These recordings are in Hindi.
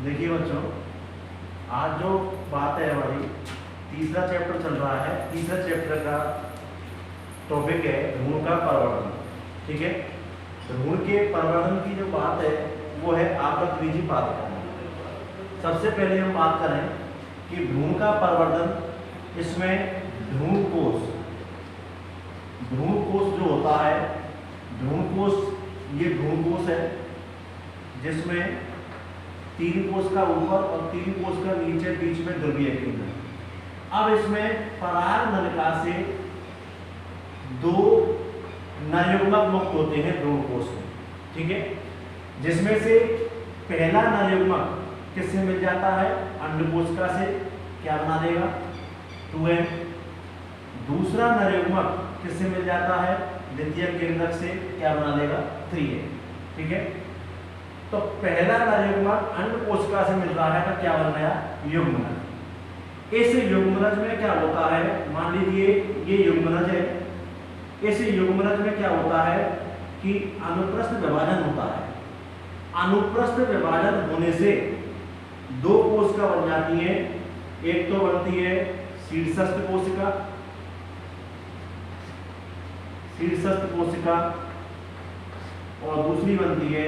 देखिए बच्चों, आज जो बात है हमारी तीसरा चैप्टर चल रहा है। तीसरा चैप्टर का टॉपिक है ऋण का परिवर्तन। ठीक है, ऋण के परिवर्तन की जो बात है वो है आपका द्विजीपाद। सबसे पहले हम बात करें कि ऋण का परिवर्तन, इसमें ध्रुव कोष जो होता है, ध्रुव कोष, ये ध्रुव कोष है जिसमें 3 कोष का ऊपर और 3 कोष का नीचे, बीच में ध्रुवीय केंद्र। अब इसमें पराग नलिका से 2 नरयुग्मक मुक्त होते हैं ध्रुव कोष में। ठीक है, जिसमें से पहला नरयुग्मक किससे मिल जाता है? अंडकोशिका से। क्या बना देगा? 2n। दूसरा नरयुग्मक किससे मिल जाता है? द्वितीय केंद्रक से। क्या बना देगा? 3n। ठीक है, तो पहला नरयुग्मक अंडकोशिका से मिल रहा है तो क्या बन गया? युग्मनज। इस युग्मनज में क्या होता है? मान लीजिए ये युग्मनज है। इस युग्मनज में क्या होता है कि अनुप्रस्थ विभाजन होता है। अनुप्रस्थ विभाजन होने से 2 कोशिका बन जाती है। एक तो बनती है शीर्षस्थ कोशिका, और दूसरी बनती है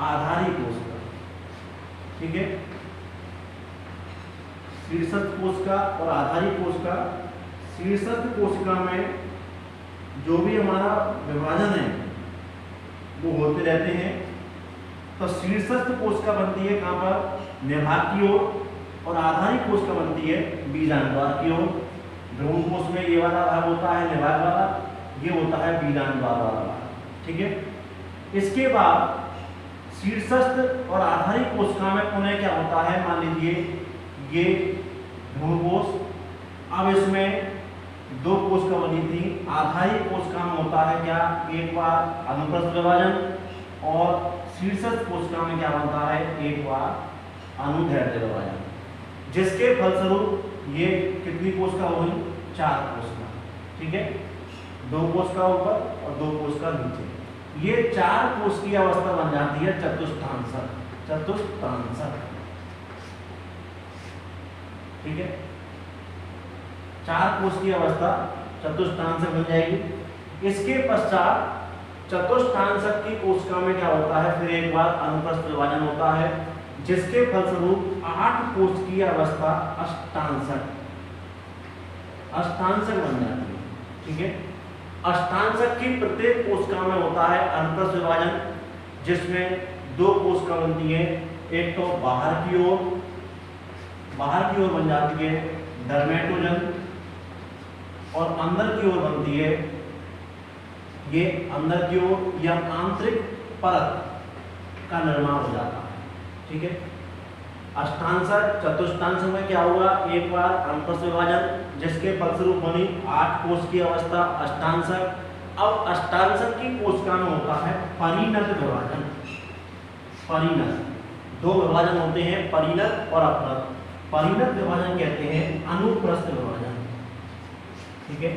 आधारी कोशिका। ठीक है, शीर्षस्थ कोशिका और आधारी कोशिका। शीर्षस्थ कोशिका में जो भी हमारा विभाजन है वो होते रहते हैं। तो शीर्षस्थ कोशिका बनती है कहाँ पर? निभाग की ओर, और आधारी कोशिका बनती है बीजांडद्वार की ओर। ध्रुव कोश में ये वाला भाग होता है निभाग वाला, ये होता है बीजांडद्वार वाला भाग। ठीक है, इसके बाद शीर्षस्थ और आधारी कोशिका में पुनः क्या होता है? मान लीजिए ये ध्रुव कोश, अब इसमें 2 कोशिका बनी थी। आधारी कोशिका में होता है क्या? एक बार अनुप्रस्थ विभाजन, और शीर्षस्थ कोशिका में क्या बनता है? एक बार अनुदैर्ध्य विभाजन, जिसके फलस्वरूप ये कितनी कोशिका हो गई? 4 कोशिका। ठीक है, 2 कोशिका ऊपर और 2 कोशिका नीचे। ये 4 कोश की अवस्था बन जाती है चतुष्टांशक। ठीक है, 4 कोश की अवस्था चतुष्टांशक बन जाएगी। इसके पश्चात चतुष्टांशक की कोशिका में क्या होता है? फिर एक बार अनुप्रस्थ विभाजन होता है, जिसके फलस्वरूप 8 कोश की अवस्था अष्टांशक बन जाती है। ठीक है, अष्टांशक की प्रत्येक कोशिका में होता है अनुप्रस्थ विभाजन, जिसमें 2 कोशिका बनती है। एक तो बाहर की ओर बन जाती है डर्मेटोजन, और अंदर की ओर बनती है ये अंदर की ओर या आंतरिक परत का निर्माण हो जाता है। ठीक है, अष्टांशक चतुष्टांशक में क्या होगा? एक बार अनुप्रस्थ विभाजन, जिसके फलस्वरूप बनी 8 कोश की अवस्था अष्टांशक। अब अष्टांशक की कोशिका में होता है परिणत विभाजन। 2 विभाजन होते हैं, परिणत और अपरत। परिणत विभाजन कहते हैं अनुप्रस्थ विभाजन। ठीक है,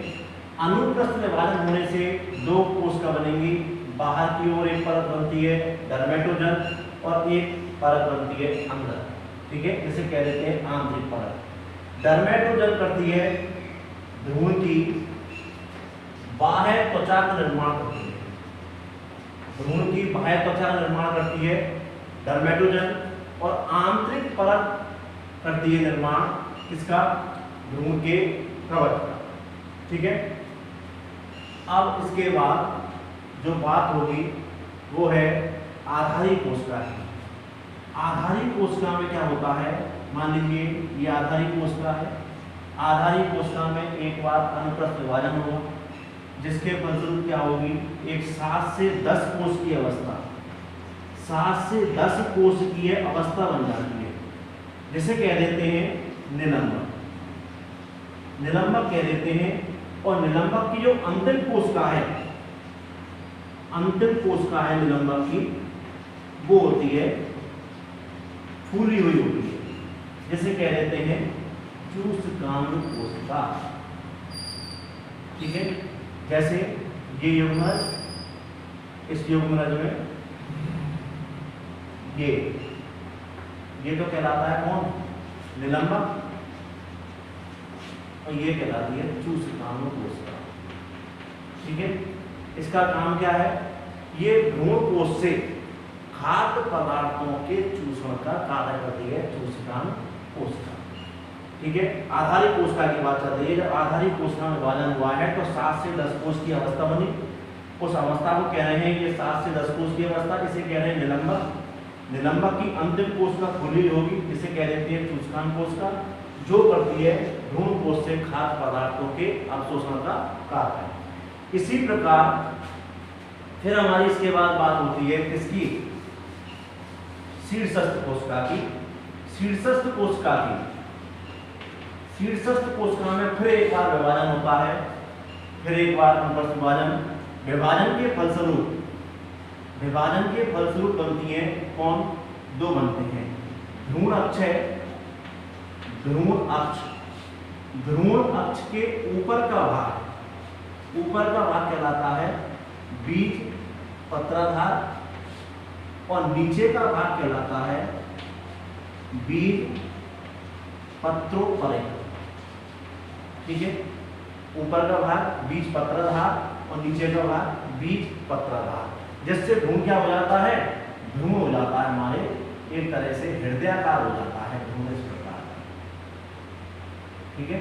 अनुप्रस्थ विभाजन होने से 2 कोशिका बनेंगी। बाहर की ओर एक परत बनती है डर्मेटोजन, और एक परत बनती है अंदर। ठीक है, इसे कह देते हैं आंतरिक परत। डर्मेटोजन करती है भ्रूण की बाह्य त्वचा का निर्माण करती है। भ्रूण की बाह्य त्वचा का निर्माण करती है डर्मेटोजन, और आंतरिक परत करती है निर्माण किसका? भ्रूण के कवच का। ठीक है, अब इसके बाद जो बात होगी वो है आधारी कोशिका की। आधारी कोशिका में क्या होता है? मान लीजिए ये आधारी कोशिका है। आधारी कोशिका में एक बार अनुप्रस्थ विभाजन होगा, जिसके फलस्वरूप क्या होगी? एक 7 से 10 कोश की अवस्था, 7 से 10 कोश की अवस्था बन जाती है, जिसे कह देते हैं निलंबक। निलंबक कह देते हैं। और निलंबक की जो अंतिम कोशिका है, निलंबक की, वो होती है फूली हुई होती है, जिसे कह देते हैं जूसकांड कोशिका। ठीक है, जैसे ये युग्मनज, इस युग्मनज में ये ये तो कहलाता है कौन, निलंबक, और ये कहलाती है चूसकानु कोशिका। ठीक है, इसका काम क्या है, ये भ्रूण कोश से खाद्य पदार्थों के चूषण का कार्य करती है चूसकानु कोशिका। ठीक है, आधारिक कोशिका की बात चल रही है। जब आधारिक कोशिका में विभाजन हुआ है तो 7 से 10 कोश की अवस्था बनी। उस अवस्था को कह रहे हैं ये 7 से 10 कोश की अवस्था, इसे कह रहे हैं निलंबक। निलंबक की अंतिम कोशिका खुली होगी, इसे कह देते हैं चूसकानु कोशिका, जो करती है भ्रूण कोश से खाद्य पदार्थों के अवशोषण का कार्य। इसी प्रकार फिर हमारी इसके बाद बात होती है किसकी, शीर्षस्थ कोशिका की। शीर्षस्थ कोशिका की, शीर्षस्थ कोशिका में फिर एक बार विभाजन होता है, फिर एक बार अनुप्रस्थ विभाजन। विभाजन के फलस्वरूप बनती है कौन, 2 बनते हैं, भ्रूण अक्ष है, भ्रूण अक्ष। भ्रूण अक्ष के ऊपर का भाग कहलाता है बीज पत्राधार, और नीचे का भाग कहलाता है बीज पत्रोपरिक। ठीक है, ऊपर का भाग बीज पत्राधार और नीचे का भाग बीज पत्राधार, जिससे भ्रूण क्या हो जाता है, भ्रूण हो जाता है हमारे एक तरह से हृदयाकार हो जाता है भ्रूण, इस प्रकार। ठीक है,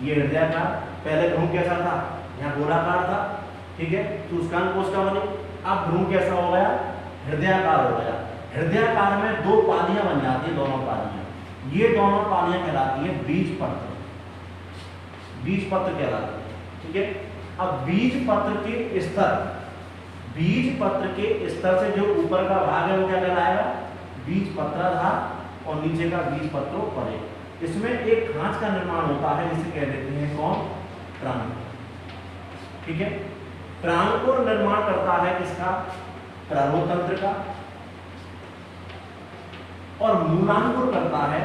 ये हृदयाकार, पहले भ्रूण कैसा था, यहाँ गोलाकार था। ठीक है, चूसकानु कोशिका बनी, अब भ्रूण कैसा हो गया, हृदयाकार हो गया। हृदयाकार में 2 पालियां बन जाती है, दोनों पालियां, ये दोनों पालियां कहलाती है बीज पत्र, बीज पत्र कहलाती है। ठीक है, अब बीज पत्र के स्तर से जो ऊपर का भाग है वो क्या कहलाएगा, बीज पत्राधार, और नीचे का बीज पत्रोपरिक। इसमें एक खांच का निर्माण होता है, जिसे कह देते हैं कौन, प्रांगण। ठीक है, प्रांगण निर्माण करता है किसका, प्ररोतंत्र का, और मूलांकुर करता है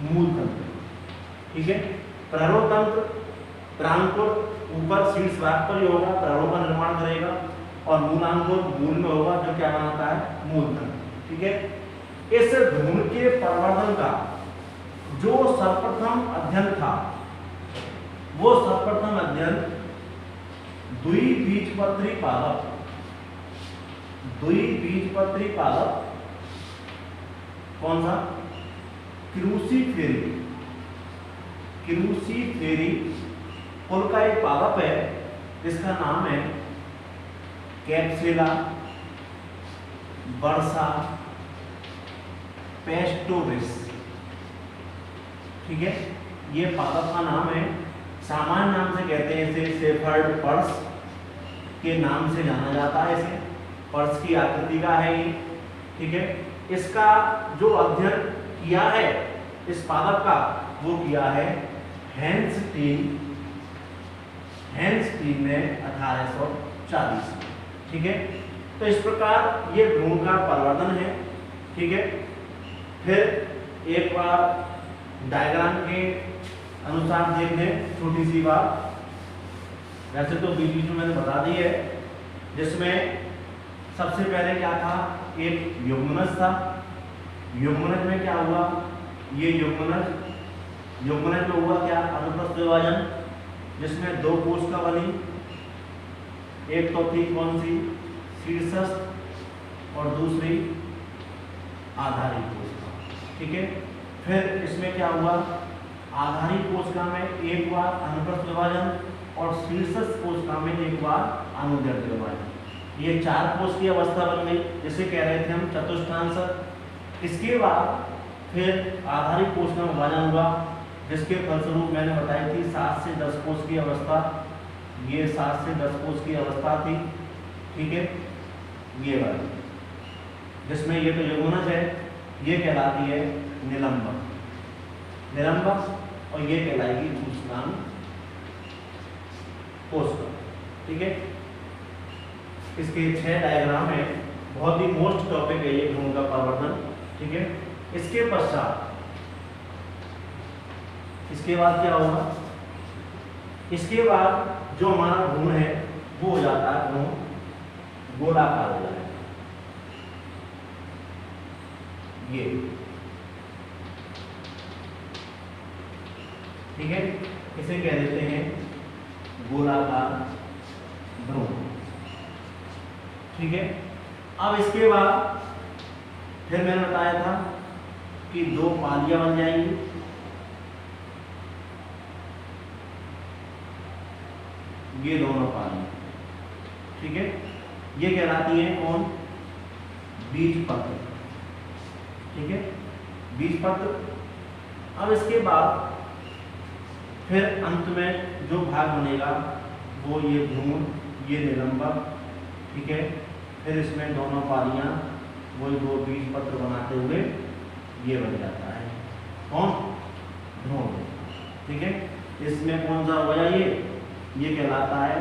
मूलतंत्र। ठीक है, प्ररोतंत्र, प्रांकुर ऊपर शीर्ष भाग पर ही होगा, प्ररो का निर्माण करेगा, और मूलांकुर मूल में होगा, जो क्या बनाता है, मूलतंत्र। ठीक है, इस भ्रूण के प्रवर्धन का जो सर्वप्रथम अध्ययन था, वो सर्वप्रथम अध्ययन द्विबीजपत्री पादप कौन सा, क्रूसीफेरी कुल का एक पादप है, जिसका नाम है कैप्सुला बर्सा पेस्टोरिस। ठीक है, ये पादप का नाम है, सामान्य नाम से कहते हैं इसे शेफर्ड पर्स के नाम से जाना जाता है। इसे पर्स की आकृति का है ये। ठीक है, इसका जो अध्ययन किया है इस पादप का, वो किया है हेंस्टीन ने 1840 में। ठीक है, तो इस प्रकार ये भ्रूण का प्रवर्धन है। ठीक है, फिर एक बार डायग्राम के अनुसार देख लें, छोटी सी बात, वैसे तो बीच बीच में मैंने बता दी है, जिसमें सबसे पहले क्या था, एक युग्मनज था। युग्मनज में क्या हुआ, ये युग्मनज में हुआ क्या, अनुप्रस्थ विभाजन, जिसमें 2 कोशिका बनी, एक तो थी कौन सी, शीर्षस्थ, और दूसरी आधारिक कोशिका। ठीक है, फिर इसमें क्या हुआ, आधारिक कोशिका में एक बार अनुप्रस्थ विभाजन और शीर्षस्थ कोशिका में एक बार अनुदैर्ध्य विभाजन। ये 4 कोश की अवस्था बन गई, जिसे कह रहे थे हम चतुष्टांश। इसके बाद फिर आधारिक कोशिका में विभाजन हुआ, जिसके फलस्वरूप मैंने बताई थी 7 से 10 कोश की अवस्था, ये 7 से 10 कोश की अवस्था थी। ठीक है, ये वाली, जिसमें ये तो युग्मनज है, ये कहलाती है निलंबक, और ये कहलाएगी चूसकानु कोशिका। ठीक है, इसके 6 डायग्राम है, बहुत ही मोस्ट टॉपिक है ये भ्रूण का प्रवर्धन। ठीक है, इसके पश्चात इसके बाद क्या होगा, इसके बाद जो हमारा भ्रूण है वो हो जाता है भ्रूण गोलाकार हो जाएगा। ये ठीक है, इसे कह देते हैं गोलाकार भ्रूण। ठीक है, अब इसके बाद फिर मैंने बताया था कि दो पालियां बन जाएंगी। ये दोनों पालियां, ठीक है, ये कहलाती हैं कौन? बीजपत्र। ठीक है, बीजपत्र। अब इसके बाद फिर अंत में जो भाग बनेगा वो ये भ्रूण, ये निलंबक। ठीक है, फिर इसमें दोनों पालियां वो दो बीजपत्र बनाते हुए ये बन जाता है कौन? भ्रूण। ठीक है, इसमें कौन सा हो जाए? ये कहलाता है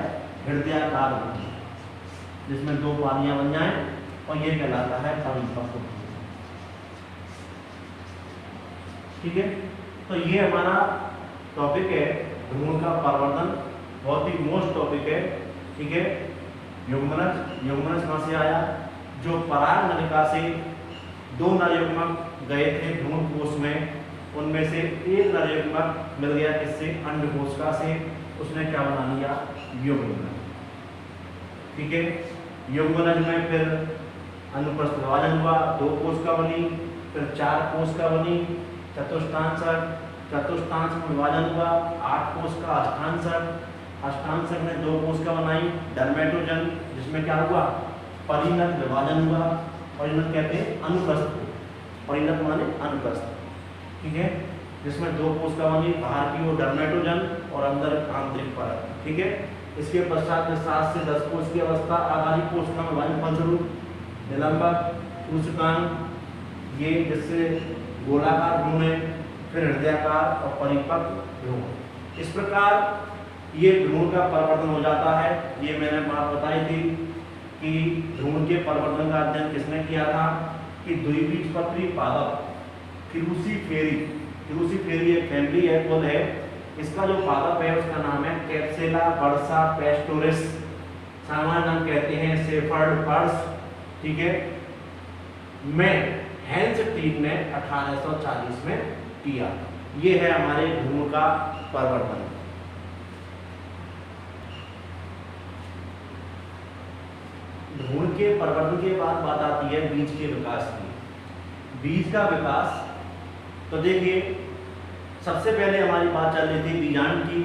हृदयाकार भ्रूण, जिसमें दो पालियां बन जाएं, और ये कहलाता है परिपक्व भ्रूण। ठीक है, तो ये हमारा टॉपिक है भ्रूण का प्रवर्धन, बहुत ही मोस्ट टॉपिक है। ठीक है, युग्मनज। युग्मनज कहाँ से आया? जो पराग नलिका से दो नरयुग्मक गए थे भ्रूण कोश में, उनमें से एक नरयुग्मक मिल गया किससे? अंडकोशिका से। उसने क्या बना लिया? युग्मनज। ठीक है, युग्मनज में फिर अनुप्रस्थ विभाजन हुआ, दो कोशिका बनी, फिर चार कोशिका बनी, चतुष्टांशक, चतुष्टांश में विभाजन हुआ, 8 कोशिका, अष्टांशक, अष्टांशक ने 2 कोशिका बनाई, डर्मेटोजन, जिसमें क्या हुआ? परिणत विभाजन हुआ। परिणत कहते हैं अनुप्रस्थ को, परिणत माने अनुप्रस्थ। ठीक है, जिसमें 2 कोशिका बनी, बाहर की ओर डर्मेटोजन और अंदर आंतरिक परत। ठीक है, इसके पश्चात में 7 से 10 कोश की अवस्था, आधारी कोशिका में विभाजन फलस्वरूप निलंबक, सूचकांक, ये जिससे गोलाकार भ्रूण है, फिर हृदयाकार और परिपक्व भ्रूण। इस प्रकार ये भ्रूण का परिवर्तन हो जाता है। ये मैंने बात बताई थी कि भ्रूण के परिवर्तन का अध्ययन किसने किया था? कि द्विबीजपत्री पादप क्रूसीफेरी। क्रूसीफेरी एक फैमिली है, कुल है। इसका जो पादप है उसका नाम है कैप्सेला बर्सा पेस्टोरिस, सामान्य नाम कहते हैं शेफर्ड पर्स। ठीक है, में हेंस टीम ने 1840 में किया। ये है हमारे भ्रूण का परिवर्तन। भ्रूण के परिवर्तन के बाद बात आती है बीज के विकास की। बीज का विकास, तो देखिए सबसे पहले हमारी बात चल रही थी बीजांड की,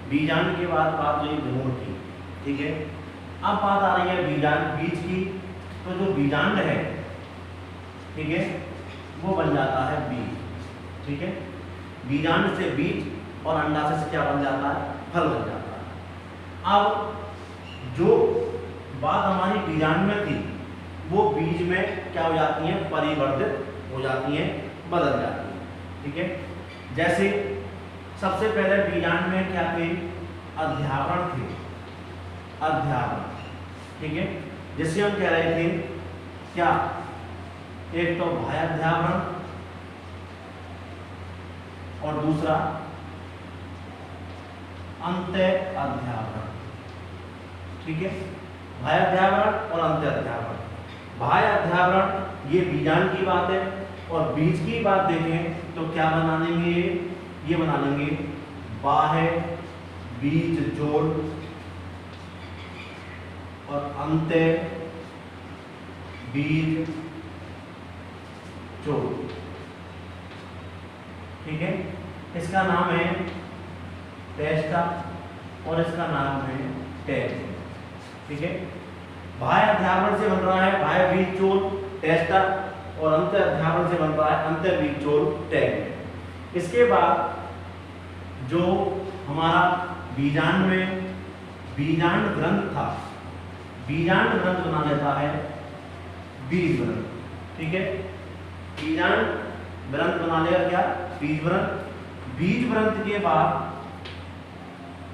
बीजांड के बाद बात हुई भ्रूण की। ठीक है, अब बात आ रही है बीज की। तो जो बीजांड है, ठीक है, वो बन जाता है बीज। ठीक है, बीजांड से बीज और अंडाशय से क्या बन जाता है? फल बन जाता है। अब जो बात हमारी बीजांड में थी वो बीज में क्या हो जाती है? परिवर्तित हो जाती है, बदल जाती है। ठीक है, जैसे सबसे पहले बीजांड में क्या थे? अध्यावरण थे, अध्यावरण। ठीक है, जिससे हम कह रहे थे क्या? एक तो बाह्य अध्यावरण और दूसरा अंत्य अध्यावरण। ठीक है, बाह्य अध्यावरण और अंत्य अध्यावरण। बाह्य अध्यावरण ये बीजांड की बात है, और बीज की बात देखें तो क्या बना लेंगे? ये बना लेंगे बाह्य बीज जोड़ और अंत्य बीज जोड़। ठीक है, इसका नाम है टेस्टा और इसका नाम है टैग। ठीक है, बाह्य अध्यावरण से बन रहा है बाह्य बीज जोड़ टेस्टा, और अंत्य अध्यावरण से बन रहा है अंत्य बीज जोड़ टैग। इसके बाद जो हमारा बीजांड में बीजांड ग्रंथ था, बीजांड ग्रंथ बना लेता है बीज ग्रंथ। ठीक है, बीजांड ग्रंथ बना लेगा क्या? बीज ग्रंथ। बीज ग्रंथ के बाद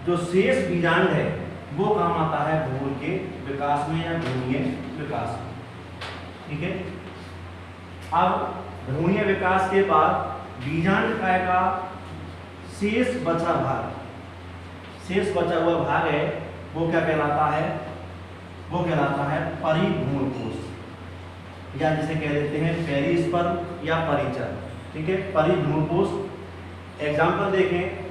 जो शेष बीजांड है वो काम आता है भ्रूण के विकास में या भ्रूणीय विकास में। ठीक है, अब भ्रूणीय विकास के बाद बीजांड काय का शेष बचा भाग, शेष बचा हुआ भाग है वो क्या कहलाता है? वो कहलाता है परिभ्रूणकोश, या जिसे कह देते हैं पेरिस्पर्म या परिचर। ठीक है, परिभ्रूणकोश। एग्जाम्पल देखें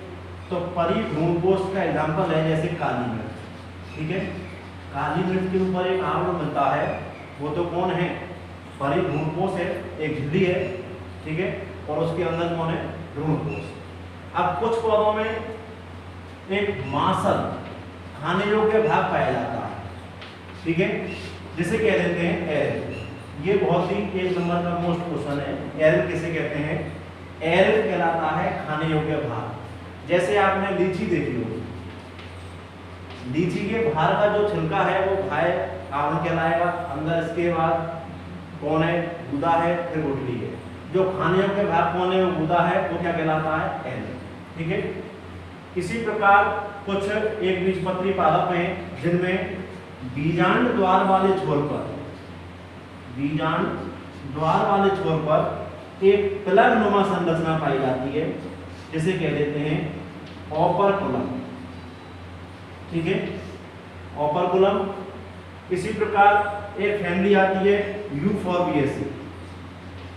तो परिभ्रूणकोश का एग्जाम्पल है जैसे काली मिर्च। ठीक है, काली मिर्च के ऊपर एक आवरण बनता है, वो तो कौन है? परिभ्रूणकोश है, एक झिल्ली है। ठीक है, और उसके अंदर कौन है? भ्रूणकोश। अब कुछ पौधों में एक मांसल खाने योग्य भाग पाया जाता है। ठीक है, जिसे कह देते हैं एरल। ये बहुत ही एक नंबर का मोस्ट क्वेश्चन है, एरल किसे कहते हैं? एरल कहलाता है खाने योग्य भाग। जैसे आपने लीची देखी होगी, लीची के बाहर का जो छिलका है वो बाह्य आवरण कहलाएगा, अंदर इसके बाद कौन है? गुदा है, फिर गुठली है। जो खाने योग्य भाग कौन है? वो गुदा है, वो क्या कहलाता है? एरल। ठीक है, इसी प्रकार कुछ एक बीजपत्री पादप हैं जिनमें बीजांड द्वार वाले छोर पर, बीजांड द्वार वाले छोर पर एक पिलर नुमा संरचना पाई जाती है, जिसे कह देते हैं ओपर्कुलम। ठीक है, ओपर्कुलम। इसी प्रकार एक फैमिली आती है यूफोर्बिएसी।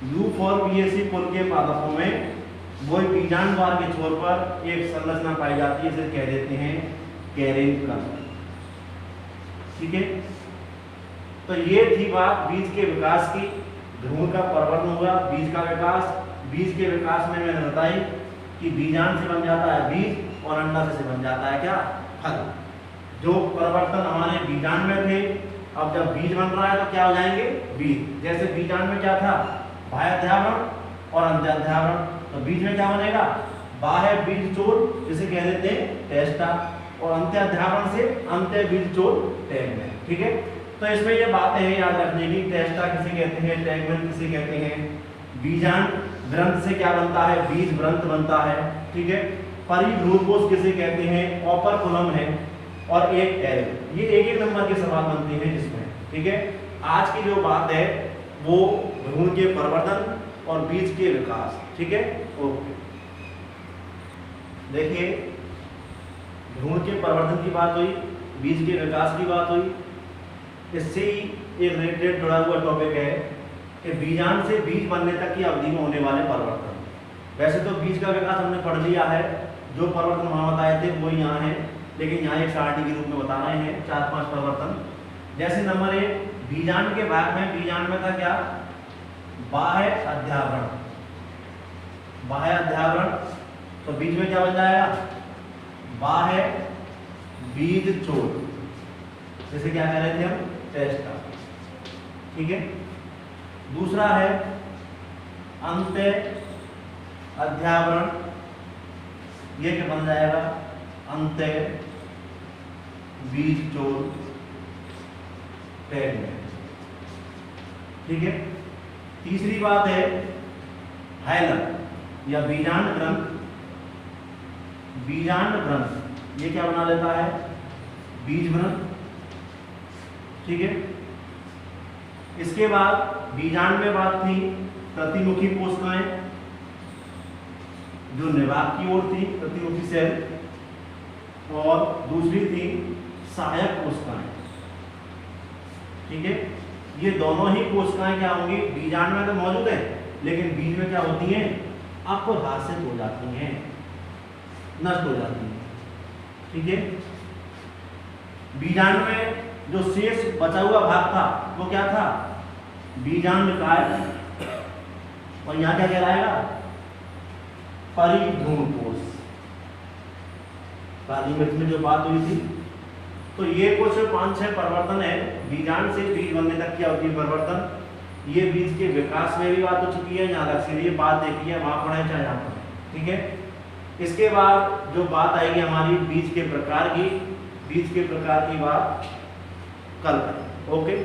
यूफोर्बिएसी कुल के पादपों में वो बीजांड द्वार के छोर पर एक संरचना पाई जाती है, जिसे कह देते हैं कैरेंकल। ठीक है, तो ये थी बात बीज के विकास की। भ्रूण का परिवर्तन हुआ, बीज का विकास। बीज के विकास में मैंने बताई कि बीजांड से बन जाता है बीज और अंडाशय से बन जाता है क्या? फल। जो परिवर्तन हमारे बीजांड में थे, अब जब बीज बन रहा है तो क्या हो जाएंगे? बीज। जैसे बीजांड में क्या था? बाह्याध्यावरण और अंत्याध्यावरण। तो बीज में क्या बनेगा? बाह्य बीज चोल, जिसे कह देते हैं टेस्टा, और अंत्याध्यावरण से अंत्य बीज चोल टैगमेन। ठीक है, तो इसमें ये बातें हैं याद रखने की। टेस्टा किसे कहते हैं? टैगमेन किसे कहते हैं? बीजांड ग्रंथ से क्या बनता है? बीज ग्रंथ बनता है। ठीक है, परिभ्रूणकोश किसे कहते हैं? ओपर्कुलम है, और एक एरल। ये एक एक नंबर के सवाल बनते हैं इसमें। ठीक है, आज की जो बात है वो भ्रूण के परिवर्तन और बीज के विकास। ठीक है, ओके। देखिए, भ्रूण के परिवर्तन की बात हुई, बीज के विकास की बात हुई। इससे ही एक रिलेटेड जुड़ा हुआ टॉपिक है कि बीजांड से बीज बनने तक की अवधि में होने वाले परिवर्तन। वैसे तो बीज का विकास हमने पढ़ लिया है, जो परिवर्तन वहां बताए थे वो यहाँ है, लेकिन यहाँ एक सारणी के रूप में बता रहे हैं 4-5 परिवर्तन। जैसे नंबर 1, बीजांड के भाग में, बीजांड में था क्या? बाह्य अध्यावरण। बाह्य अध्यावरण, तो बीज में क्या बन जाएगा? बाह्य बीज चोल, जैसे क्या कह रहे थे हम? टेस्टा। ठीक है, दूसरा है अंत्य अध्यावरण। ये क्या बन जाएगा? अंत्य बीज चोल टैगमेन। ठीक है, तीसरी बात है हाइलम या बीजांड ग्रंथ। बीजांड ग्रंथ ये क्या बना लेता है? बीज ग्रंथ। ठीक है, इसके बाद बीजांड में बात थी प्रतिमुखी कोशिकाएं, जो निवाहक की ओर थी, प्रतिमुखी सेल, और दूसरी थी सहायक कोशिकाएं। ठीक है, ये दोनों ही कोशिकाएं क्या होंगी? बीजांड में तो मौजूद है, लेकिन बीज में क्या होती हैं? अपघासित हो जाती हैं, नष्ट हो जाती हैं। ठीक है, बीजांड में जो शेष बचा हुआ भाग था वो क्या था? बीजांड काय, और यहाँ क्या कहलाएगा? परिभ्रूणकोश। काली मिर्च में जो बात हुई थी, तो ये कुछ 5-6 परिवर्तन है बीजांड से बीज बनने तक की अवधि परिवर्तन। ये बीज के विकास में भी बात हो चुकी है, यहाँ तक ये बात देखी है, वहां पढ़े चाहे यहाँ पढ़े। ठीक है, इसके बाद जो बात आएगी हमारी बीज के प्रकार की, बीज के प्रकार की बात कल करें। ओके।